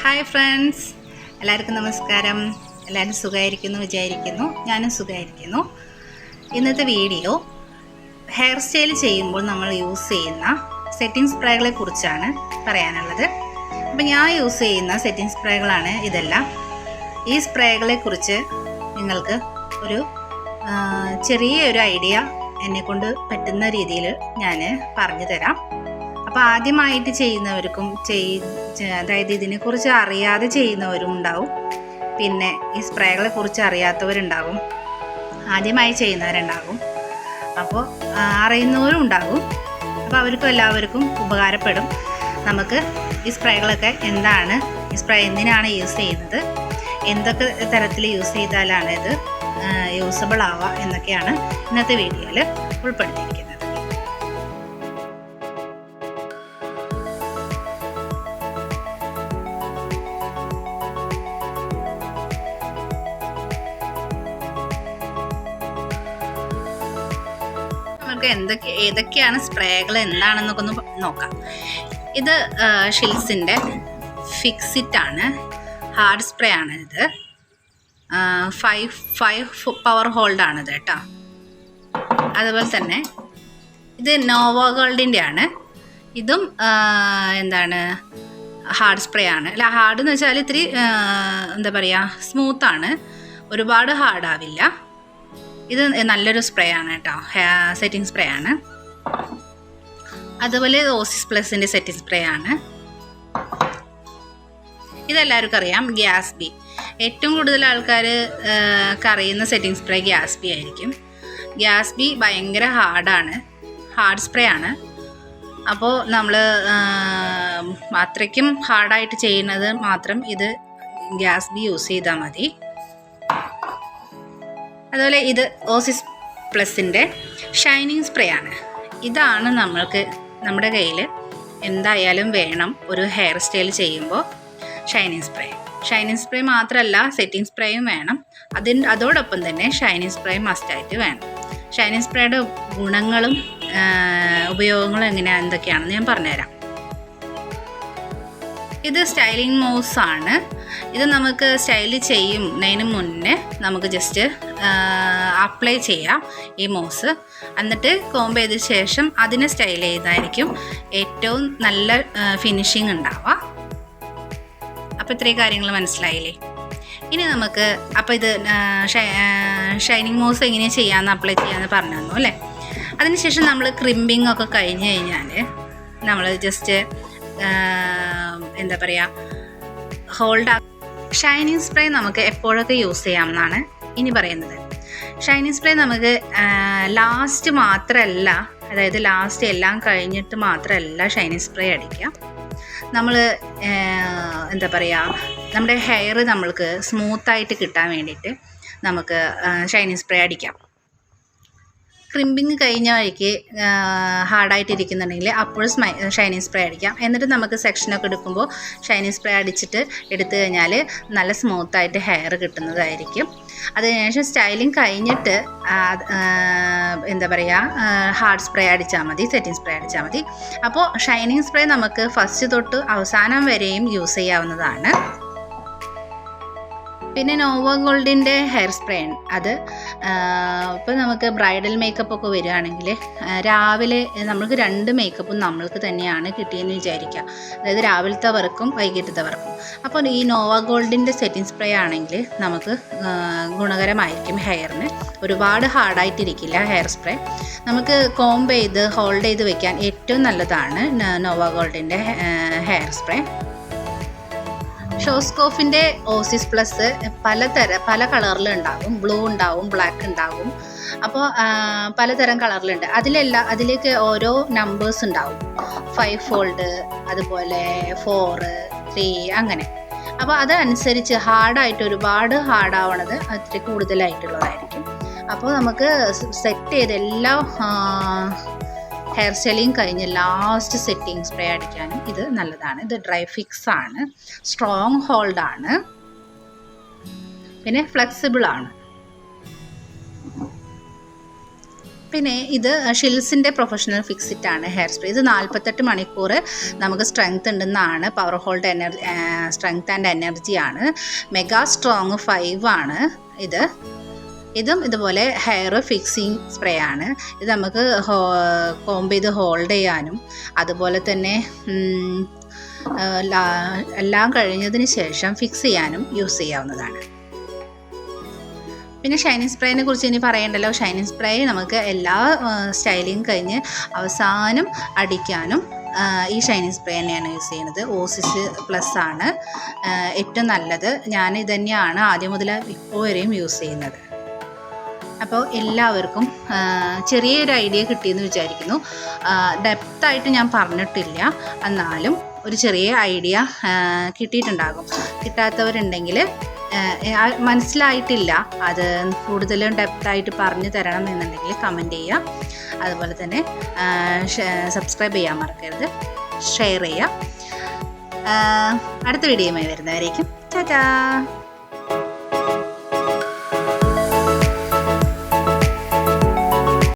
Hi friends, എല്ലാവർക്കും നമസ്കാരം. എല്ലാവരും സുഖമായിരിക്കുന്നു വിചാരിക്കുന്നു. ഞാനും സുഖമായിരിക്കുന്നു. ഇന്നത്തെ വീഡിയോ ഹെയർ സ്റ്റൈൽ ചെയ്യുമ്പോൾ നമ്മൾ യൂസ് ചെയ്യുന്ന സെറ്റിംഗ് സ്പ്രേകളെ കുറിച്ചാണ് പറയാനുള്ളത്. അപ്പോൾ ഞാൻ യൂസ് ചെയ്യുന്ന സെറ്റിംഗ് സ്പ്രേകളാണ് ഇതെല്ലാം. ഈ സ്പ്രേകളെ കുറിച്ച് നിങ്ങൾക്ക് ഒരു ചെറിയൊരു ഐഡിയ എന്നെക്കൊണ്ട് പറ്റുന്ന രീതിയിൽ ഞാൻ പറഞ്ഞു തരാം. അപ്പോൾ ആദ്യമായിട്ട് ചെയ്യുന്നവർക്കും അതായത് ഇതിനെക്കുറിച്ച് അറിയാതെ ചെയ്യുന്നവരും ഉണ്ടാവും, പിന്നെ ഈ സ്പ്രേകളെ കുറിച്ച് അറിയാത്തവരുണ്ടാകും, ആദ്യമായി ചെയ്യുന്നവരുണ്ടാകും, അപ്പോൾ അറിയുന്നവരും ഉണ്ടാകും. അപ്പോൾ അവർക്കും എല്ലാവർക്കും ഉപകാരപ്പെടും. നമുക്ക് ഈ സ്പ്രേകളൊക്കെ എന്താണ്, ഈ സ്പ്രേ എന്തിനാണ് യൂസ് ചെയ്യുന്നത്, എന്തൊക്കെ തരത്തിൽ യൂസ് ചെയ്താലാണ് ഇത് യൂസബിൾ ആവുക എന്നൊക്കെയാണ് ഇന്നത്തെ വീഡിയോയിൽ ഉൾപ്പെടുത്തിയിരിക്കുന്നത്. നമുക്ക് ഏതൊക്കെയാണ് സ്പ്രേകൾ എന്താണെന്നൊക്കെ ഒന്ന് നോക്കാം. ഇത് ഷിൽസിൻ്റെ ഫിക്സിറ്റ് ആണ്, ഹാർഡ് സ്പ്രേ ആണ്. ഇത് 5 പവർ ഹോൾഡാണിത് കേട്ടോ. അതുപോലെ തന്നെ ഇത് നോവോ ഗോൾഡിൻ്റെ ആണ്. ഇതും എന്താണ് ഹാർഡ് സ്പ്രേ ആണ്. അല്ല, ഹാർഡ് എന്ന് വെച്ചാൽ ഇത്തിരി എന്താ പറയുക, സ്മൂത്താണ്, ഒരുപാട് ഹാർഡാവില്ല. ഇത് നല്ലൊരു സ്പ്രേ ആണ് കേട്ടോ, സെറ്റിംഗ് സ്പ്രേ ആണ്. അതുപോലെ ഓസിസ് പ്ലസിൻ്റെ സെറ്റിംഗ് സ്പ്രേ ആണ്. ഇതെല്ലാവർക്കും അറിയാം, ഗ്യാസ് ബി. ഏറ്റവും കൂടുതൽ ആൾക്കാർ അറിയുന്ന സെറ്റിംഗ് സ്പ്രേ ഗ്യാസ് ബി ആയിരിക്കും. ഗ്യാസ് ബി ഭയങ്കര ഹാർഡാണ്, ഹാർഡ് സ്പ്രേ ആണ്. അപ്പോൾ നമ്മൾ അത്രയ്ക്കും ഹാർഡായിട്ട് ചെയ്യുന്നത് മാത്രം ഇത് ഗ്യാസ് ബി യൂസ് ചെയ്താൽ മതി. അതുപോലെ ഇത് ഓസിസ് പ്ലസിൻ്റെ ഷൈനിങ് സ്പ്രേ ആണ്. ഇതാണ് നമ്മൾക്ക് നമ്മുടെ കയ്യിൽ എന്തായാലും വേണം ഒരു ഹെയർ സ്റ്റൈൽ ചെയ്യുമ്പോൾ. ഷൈനിങ് സ്പ്രേ മാത്രമല്ല, സെറ്റിംഗ് സ്പ്രേയും വേണം. അതോടൊപ്പം തന്നെ ഷൈനിങ് സ്പ്രേ മസ്റ്റായിട്ട് വേണം. ഷൈനിങ് സ്പ്രേയുടെ ഗുണങ്ങളും ഉപയോഗങ്ങളും എന്തൊക്കെയാണെന്ന് ഞാൻ പറഞ്ഞുതരാം. ഇത് സ്റ്റൈലിംഗ് മൗസ് ആണ്. ഇത് നമുക്ക് സ്റ്റൈൽ ചെയ്യുന്നതിന് മുന്നേ നമുക്ക് ജസ്റ്റ് അപ്ലൈ ചെയ്യാം ഈ മൗസ്. എന്നിട്ട് കോംബ് ചെയ്ത ശേഷം അതിനെ സ്റ്റൈൽ ചെയ്തായിരിക്കും ഏറ്റവും നല്ല ഫിനിഷിങ് ഉണ്ടാവുക. അപ്പോൾ ഇത്രയും കാര്യങ്ങൾ മനസ്സിലായില്ലേ? ഇനി നമുക്ക് അപ്പോൾ ഇത് ഷൈനിങ് മൗസ് എങ്ങനെ ചെയ്യാമെന്ന് അപ്ലൈ ചെയ്യാമെന്ന് പറഞ്ഞു തന്നു അല്ലേ. അതിനുശേഷം നമ്മൾ ക്രിമ്പിംഗ് ഒക്കെ കഴിഞ്ഞ് കഴിഞ്ഞാൽ നമ്മൾ ജസ്റ്റ് എന്താ പറയുക, ഷൈനിങ് സ്പ്രേ നമുക്ക് എപ്പോഴൊക്കെ യൂസ് ചെയ്യാമെന്നാണ് ഇനി പറയുന്നത്. ഷൈനിങ് സ്പ്രേ നമുക്ക് ലാസ്റ്റ് മാത്രമല്ല, അതായത് ലാസ്റ്റ് എല്ലാം കഴിഞ്ഞിട്ട് മാത്രമല്ല ഷൈനിങ് സ്പ്രേ അടിക്കാം. നമ്മൾ എന്താ പറയുക, നമ്മുടെ ഹെയർ നമ്മൾക്ക് സ്മൂത്തായിട്ട് കിട്ടാൻ വേണ്ടിയിട്ട് നമുക്ക് ഷൈനിങ് സ്പ്രേ അടിക്കാം. ക്രിമ്പിങ് കഴിഞ്ഞ വഴിക്ക് ഹാർഡായിട്ടിരിക്കുന്നുണ്ടെങ്കിൽ അപ്പോഴും ഷൈനിങ് സ്പ്രേ അടിക്കാം. എന്നിട്ട് നമുക്ക് സെക്ഷനൊക്കെ എടുക്കുമ്പോൾ ഷൈനിങ് സ്പ്രേ അടിച്ചിട്ട് എടുത്തു കഴിഞ്ഞാൽ നല്ല സ്മൂത്തായിട്ട് ഹെയർ കിട്ടുന്നതായിരിക്കും. അതിനുശേഷം സ്റ്റൈലിംഗ് കഴിഞ്ഞിട്ട് എന്താ പറയുക, ഹാർഡ് സ്പ്രേ അടിച്ചാൽ മതി, സെറ്റിംഗ് സ്പ്രേ അടിച്ചാൽ മതി. അപ്പോൾ ഷൈനിങ് സ്പ്രേ നമുക്ക് ഫസ്റ്റ് തൊട്ട് അവസാനം വരെയും യൂസ് ചെയ്യാവുന്നതാണ്. പിന്നെ നോവോ ഗോൾഡിൻ്റെ ഹെയർ സ്പ്രേ ആണ്. അത് ഇപ്പോൾ നമുക്ക് ബ്രൈഡൽ മേക്കപ്പ് ഒക്കെ വരികയാണെങ്കിൽ രാവിലെ നമ്മൾക്ക് 2 മേക്കപ്പും നമ്മൾക്ക് തന്നെയാണ് കിട്ടിയെന്ന് വിചാരിക്കുക. അതായത് രാവിലത്തെ വർക്കും വൈകിട്ടത്തെ വർക്കും. അപ്പോൾ ഈ നോവോ ഗോൾഡിൻ്റെ സെറ്റിംഗ് സ്പ്രേ ആണെങ്കിൽ നമുക്ക് ഗുണകരമായിരിക്കും ഹെയറിന്. ഒരുപാട് ഹാർഡായിട്ടിരിക്കില്ല ഹെയർ സ്പ്രേ. നമുക്ക് കോംബ് ചെയ്ത് ഹോൾഡ് ചെയ്ത് വെക്കാൻ ഏറ്റവും നല്ലതാണ് നോവോ ഗോൾഡിൻ്റെ ഹെയർ സ്പ്രേ. ഷോസ്കോഫിൻ്റെ ഓസിസ് പ്ലസ് പല കളറിലുണ്ടാകും. ബ്ലൂ ഉണ്ടാവും, ബ്ലാക്ക് ഉണ്ടാകും. അപ്പോൾ പലതരം കളറിലുണ്ട്. അതിലേക്ക് ഓരോ നമ്പേഴ്സ് ഉണ്ടാവും. 5 ഫോൾഡ്, അതുപോലെ 4, 3 അങ്ങനെ. അപ്പോൾ അതനുസരിച്ച് ഹാർഡായിട്ട് ഒരുപാട് ഹാർഡാവണത് അത്ര കൂടുതലായിട്ടുള്ളതായിരിക്കും. അപ്പോൾ നമുക്ക് സെറ്റ് ചെയ്ത് എല്ലാ ഹെയർ സ്റ്റൈലിങ് കഴിഞ്ഞ് ലാസ്റ്റ് സെറ്റിംഗ് സ്പ്രേ അടിക്കാനും ഇത് നല്ലതാണ്. ഇത് ഡ്രൈ ഫിക്സ് ആണ്, സ്ട്രോങ് ഹോൾഡാണ്, പിന്നെ ഫ്ലെക്സിബിൾ ആണ്. പിന്നെ ഇത് ഷിൽസിൻ്റെ പ്രൊഫഷണൽ ഫിക്സിറ്റ് ആണ് ഹെയർ സ്പ്രേ. ഇത് 48 മണിക്കൂർ നമുക്ക് സ്ട്രെങ്ത് ഉണ്ടെന്നാണ്. Power hold energy, strength and എനർജിയാണ്. മെഗാ സ്ട്രോങ് 5 ആണ് ഇതും ഇതുപോലെ ഹെയർ ഫിക്സിങ് സ്പ്രേ ആണ്. ഇത് നമുക്ക് കോംബ് ചെയ്ത് ഹോൾഡ് ചെയ്യാനും അതുപോലെ തന്നെ എല്ലാം കഴിഞ്ഞതിന് ശേഷം ഫിക്സ് ചെയ്യാനും യൂസ് ചെയ്യാവുന്നതാണ്. പിന്നെ ഷൈനിങ് സ്പ്രേനെ കുറിച്ച് ഇനി പറയണ്ടല്ലോ. ഷൈനിങ് സ്പ്രേ നമുക്ക് എല്ലാ സ്റ്റൈലിങ് കഴിഞ്ഞ് അവസാനം അടിക്കാനും ഈ ഷൈനിങ് സ്പ്രേ തന്നെയാണ് യൂസ് ചെയ്യുന്നത്. ഓസിസ് പ്ലസ് ആണ് ഏറ്റവും നല്ലത്. ഞാൻ ഇത് തന്നെയാണ് ആദ്യം മുതൽ ഇപ്പോൾ വരെയും യൂസ് ചെയ്യുന്നത്. അപ്പോൾ എല്ലാവർക്കും ചെറിയൊരു ഐഡിയ കിട്ടിയെന്ന് വിചാരിക്കുന്നു. ഡെപ്തായിട്ട് ഞാൻ പറഞ്ഞിട്ടില്ല, എന്നാലും ഒരു ചെറിയ ഐഡിയ കിട്ടിയിട്ടുണ്ടാകും. കിട്ടാത്തവരുണ്ടെങ്കിൽ മനസ്സിലായിട്ടില്ല, അത് കൂടുതലും ഡെപ്തായിട്ട് പറഞ്ഞു തരണം എന്നുണ്ടെങ്കിൽ കമൻറ്റ് ചെയ്യുക. അതുപോലെ തന്നെ സബ്സ്ക്രൈബ് ചെയ്യാൻ മറക്കരുത്, ഷെയർ ചെയ്യുക. അടുത്ത വീഡിയോയുമായി വരുന്നവരേക്കും ടാറ്റാ.